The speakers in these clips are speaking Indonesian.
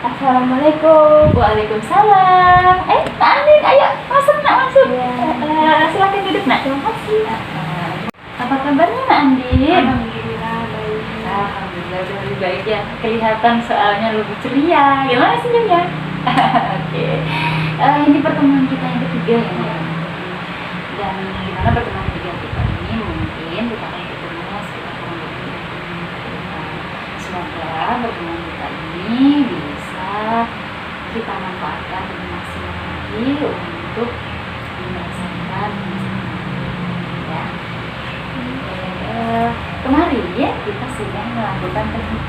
Assalamualaikum. Waalaikumsalam. Nak Andin, ayo masuk nak masuk. Ya. Silakan duduk nak. Terima kasih. Apa kabarnya nak Andin? Alhamdulillah baik. Alhamdulillah lebih baik ya. Kelihatan soalnya lebih ceria. Gimana senyumnya? Oke. Ini pertemuan kita yang ketiga ya. Nak? Dan gimana pertemuan ketiga kita ini mungkin kita akan ketemu sekitar kurang lebih 2 minggu ke depan. Semoga pertemuan kita ini bisa kita manfaatkan dengan maksimal lagi untuk menyelesaikan ya. Kemarin ya kita sudah melakukan teknik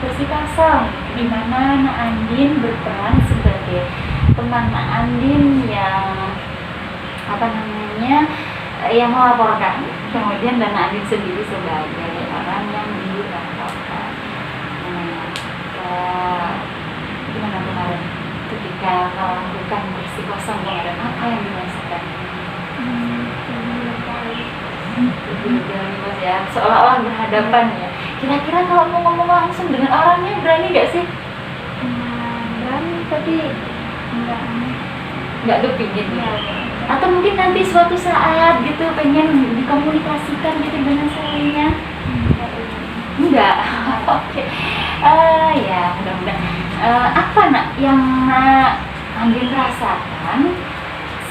kursi kosong di mana Nak Andin berperan sebagai teman Nak Andin yang yang melaporkan, kemudian dan Nak Andin sendiri sebagai orang yang dilaporkan. Gimana kemarin ketika melakukan kursi kosong kemarin, apa yang dirasakan? Mas ya, seolah-olah berhadapan ya. Kira-kira kalau mau ngomong langsung dengan orangnya berani nggak sih? Berani tapi Nggak kepingin ya? enggak. Atau mungkin nanti suatu saat gitu pengen dikomunikasikan gitu dengan sayanya? Enggak. Oke. Ya mudah-mudahan. Apa nak yang Nak Andin rasakan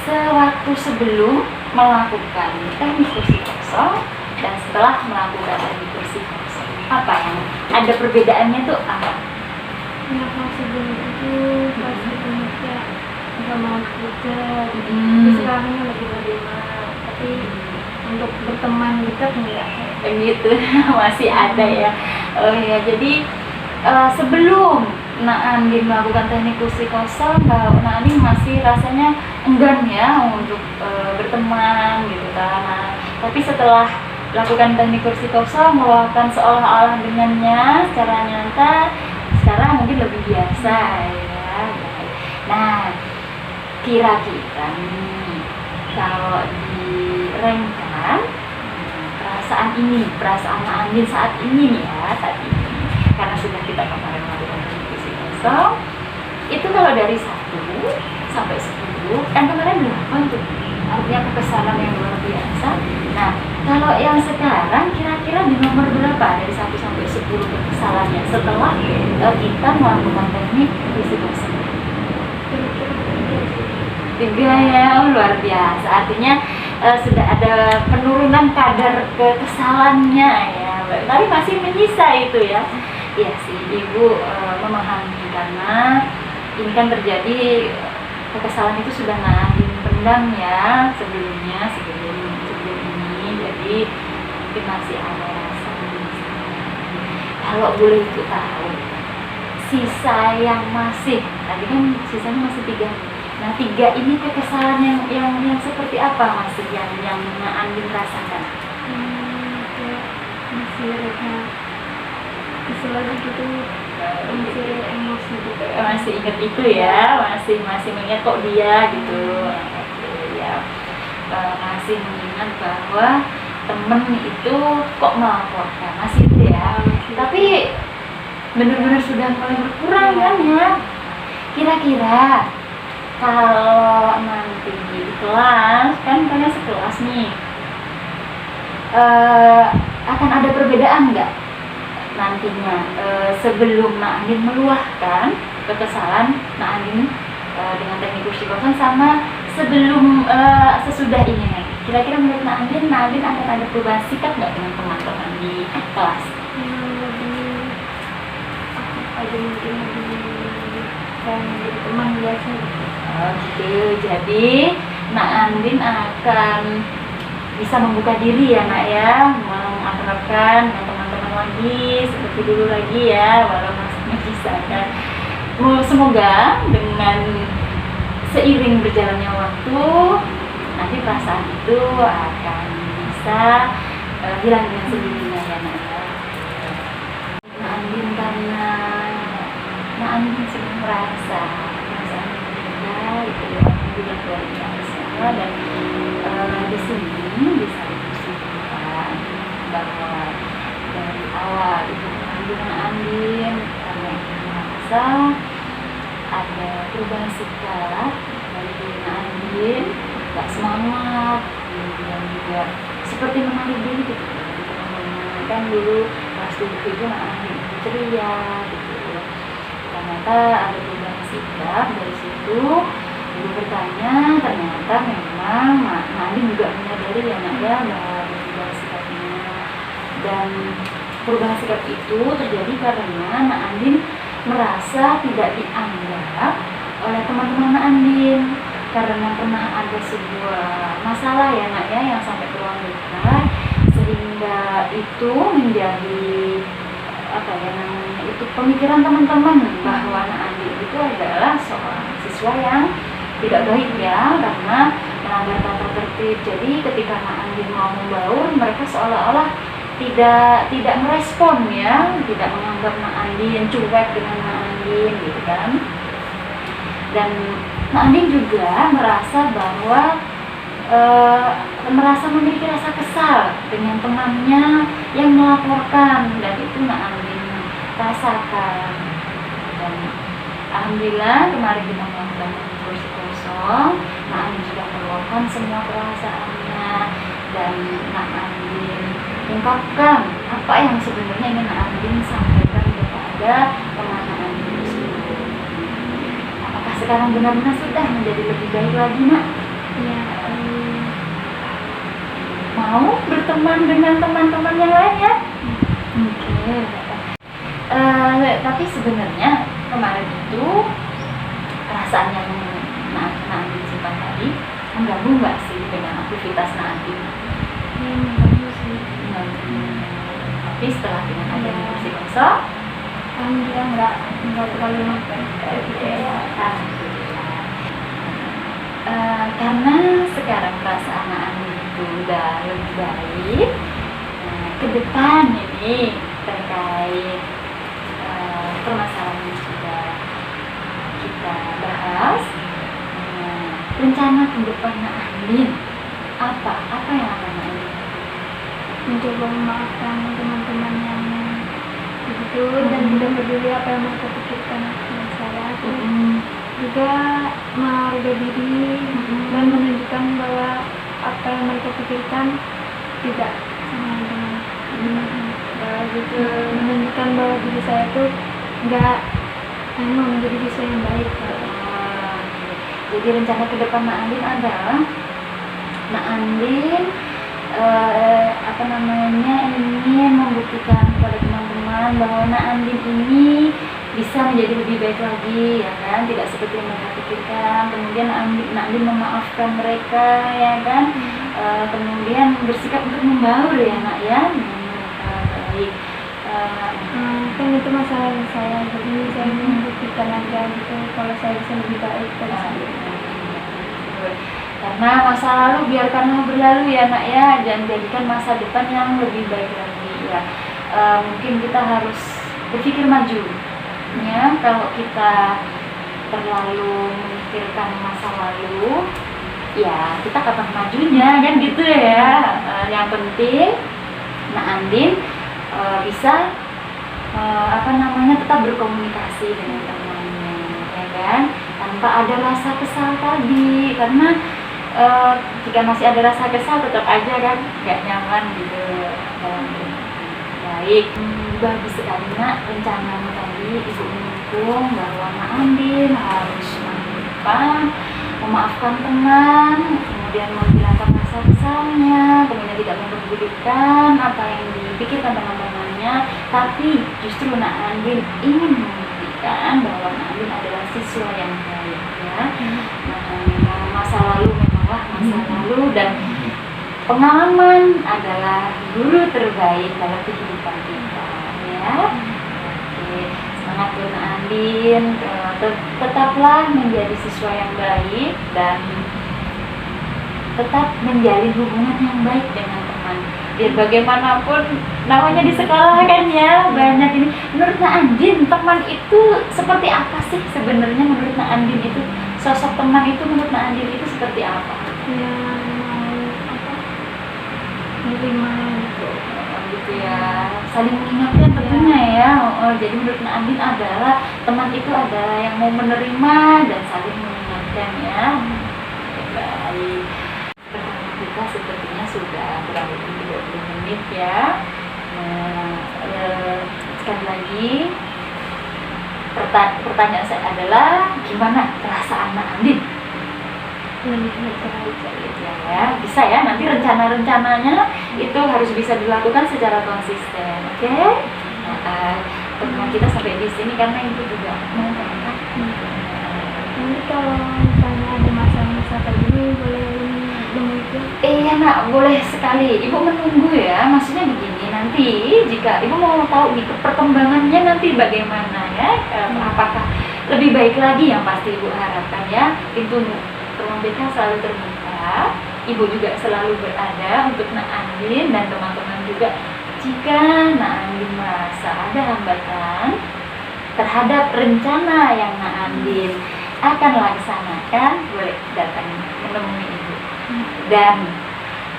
sewaktu sebelum melakukan teknik kursi kosong dan setelah melakukan teknik kursi kosong? Apa yang ada perbedaannya tuh apa? Ya kalau sebelum itu pas ketemunya nggak mau kerja. Sekarang lagi bagaimana? Tapi untuk berteman dekat enggak. Gitu. Masih ada ya. Oh ya, jadi sebelum Nak Andin melakukan teknik kursi kosong, Nak Andin masih rasanya enggan ya untuk berteman gitu kan. Nah, tapi setelah lakukan teknik kursi kosong, meluapkan seolah-olah dengannya secara nyata, sekarang mungkin lebih biasa ya. Nah, kira-kira nih kalau direngkan perasaan Nak Andin saat ini nih ya, saat ini karena sudah kita kemarin melakukan teknik kursi kosong, itu kalau dari 1 sampai 10, kan kemarin 8 tuh, artinya kekesalan yang luar biasa. Nah, kalau yang sekarang kira-kira di nomor berapa dari 1 sampai 10 kekesalannya setelah kita melakukan teknik kursi kosong? 3 ya, luar biasa. Artinya sudah ada penurunan kadar kekesalannya ya. Tapi masih menyisa itu ya. Iya sih, Ibu memahami karena ini kan terjadi kekesalan itu sudah Nak Andin pendam ya sebelum ini. Jadi mungkin masih ada rasa menyisa. Kalau boleh Ibu tahu, sisa yang masih, tadi kan sisanya masih 3. Nah 3 ini kekesalan yang seperti apa masih yang Nak Andin rasakan? Masih rasa kesel lagi gitu, masih emosi gitu. Masih ingat itu ya, masih mengingat kok dia gitu. Oke, ya. Masih mengingat bahwa temen itu kok melaporkan, masih itu ya. Tapi benar-benar sudah mulai berkurang kan ya. Kira-kira kalau nanti di kelas, kan kalian sekelas nih, akan ada perbedaan nggak nantinya sebelum Nak Andin meluahkan kekesalan Nak Andin dengan teknik kursi kosong sama sebelum sesudah ini nanti? Kira-kira menurut Nak Andin akan ada perubahan sikap nggak dengan teman-teman di kelas? Lebih aja mungkin lebih kayak jadi teman biasa gitu. Gitu, jadi Nak Andin akan bisa membuka diri ya Nak ya, mengakrabkan dengan teman-teman lagi seperti dulu lagi ya, walau masih menyisakan. Semoga dengan seiring berjalannya waktu nanti perasaan itu akan bisa hilang dengan sendirinya ya Nak ya. Nak Andin karena Nak Andin sudah merasa perasaan itu ya, juga luar biasa. Dan di sini bisa disimpulkan bahwa dari awal ibu kandung Andin karena ibu merasa perubahan sikap dari diri Andin, gak semangat, kemudian juga seperti menarik diri gitu dari teman-teman. Kan dulu pas dulu itu Andin itu ceria gitu. Ternyata ada perubahan sikap dari situ. Ibu bertanya, ternyata memang Andin juga menyadari ya nak ya bahwa ada perubahan sikapnya. Dan perubahan sikap itu terjadi karena Nak Andin merasa tidak dianggap oleh teman-teman Nak Andin, karena pernah ada sebuah masalah ya nak ya yang sampai ke ruang duka, sehingga itu menjadi apa ya namanya itu pemikiran teman-teman bahwa Nak Andin itu adalah seorang siswa yang tidak baik ya karena melanggar tata tertib. Jadi ketika Nak Andin mau membaur, mereka seolah-olah tidak merespon ya, tidak menganggap Nak Andin, cuek dengan Nak Andin gitu kan. Dan Nak Andin juga merasa bahwa merasa memiliki rasa kesal dengan temannya yang melaporkan, dan itu Nak Andin rasakan. Dan alhamdulillah kemarin kita melakukan kursi kosong, Nak Andin sudah meluapkan semua perasaannya, dan Nak Andin ungkapkan apa yang sebenarnya ingin Nak Andin sampaikan kepada teman Nak Andin tersebut. Apakah sekarang benar-benar sudah menjadi lebih baik lagi nak? Ya, Mau berteman dengan teman-teman yang lain ya? Oke. Tapi sebenarnya kemarin itu perasaan yang Nak Andin simpan tadi mengganggu nggak sih dengan aktivitas Nak Andin? bagus sih. Tapi setelah dengan adanya kursi kosong, Alhamdulillah nggak terlalu makan kayak gitu ya. Karena sekarang perasaan Nak Andin itu udah lebih baik, ke depan ini terkait permasalahan yang sudah kita bahas, rencana ke depan Nak Andin apa yang akan Nak Andin Mencoba memaafkan teman-teman yang begitu dan tidak peduli apa yang mereka pikirkan tentang saya. Juga menghargai diri dan menunjukkan bahwa apa yang mereka pikirkan tidak sama dengan gitu, menunjukkan bahwa diri saya itu enggak menjadi diri saya yang baik. Jadi rencana ke depan Nak Andin adalah Nak Andin ingin membuktikan kepada teman-teman bahwa Nak Andin ini bisa menjadi lebih baik lagi ya kan, tidak seperti yang mereka pikirkan. Kemudian Nak Andin memaafkan mereka ya kan, kemudian bersikap untuk membaur ya nak ya dengan mereka baik. Kan itu masalah saya, jadi saya ingin membuktikan aja gitu kalau saya bisa lebih baik dari sebelumnya. Karena masa lalu biarkanlah berlalu ya nak ya, dan jadikan masa depan yang lebih baik lagi ya. Mungkin kita harus berpikir maju ya. Kalau kita terlalu memikirkan masa lalu, ya kita kapan majunya kan gitu ya. Yang penting Nak Andin bisa tetap berkomunikasi dengan temannya ya kan, tanpa ada rasa kesal tadi. Karena jika masih ada rasa kesal tetap aja kan nggak nyaman gitu. Baik, bagus sekali nak rencanamu tadi. Ibu mendukung bahwa Nak Andin harus memaafkan teman, kemudian menghilangkan rasa kesalnya, kemudian tidak memperdulikan apa yang dipikirkan teman-temannya, tapi justru Nak Andin ingin membuktikan bahwa Nak Andin adalah siswa yang baik ya. Memang masa lalu memanglah masa lalu, dan pengalaman adalah guru terbaik dalam kehidupan kita ya. Oke, semangat buat Nak Andin, tetaplah menjadi siswa yang baik dan tetap menjalin hubungan yang baik dengan teman. Biar bagaimanapun namanya di sekolah kan ya, banyak ini. Menurut Nak Andin, teman itu seperti apa sih sebenarnya? Menurut Nak Andin itu, sosok teman itu menurut Nak Andin itu seperti apa? Yang mau menerima gitu. gitu ya, saling mengingatkan tentunya ya. Jadi menurut Nak Andin adalah teman itu adalah yang mau menerima dan saling mengingatkan ya. Baik, pertemuan kita sepertinya sudah kurang lebih 20 menit ya. Nah, sekali lagi pertanyaan saya adalah gimana perasaan Nak Andin? Ya, bisa ya, nanti rencana-rencananya itu harus bisa dilakukan secara konsisten, oke? Nah, pertemuan kita sampai di sini karena itu juga mau berangkat. Nanti kalau misalnya ada masa-masa kayak gini boleh menunggu. Iya Nak, boleh sekali. Ibu menunggu ya. Maksudnya begini, nanti jika Ibu mau tahu nih perkembangannya nanti bagaimana ya, apakah lebih baik lagi yang pasti Ibu harapkan ya. Pintu ruang BK selalu terbuka. Ibu juga selalu berada untuk Nak Andin dan teman-teman juga. Jika Nak Andin merasa ada hambatan terhadap rencana yang Nak Andin akan laksanakan, boleh datang menemui Ibu. Dan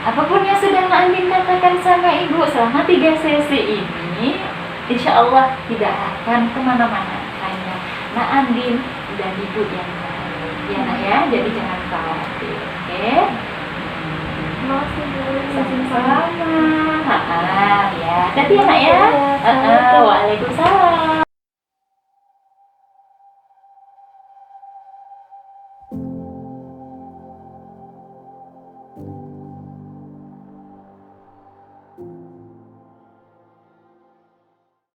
apapun yang sedang Nak Andin katakan sama Ibu selama 3 sesi ini, insya Allah tidak akan kemana-mana, hanya Nak Andin dan Ibu yang tahu ya Nak ya, jadi jangan khawatir, oke? Terima kasih Bu. Sama-sama. Ya, hati ya Nak ya. Waalaikumsalam.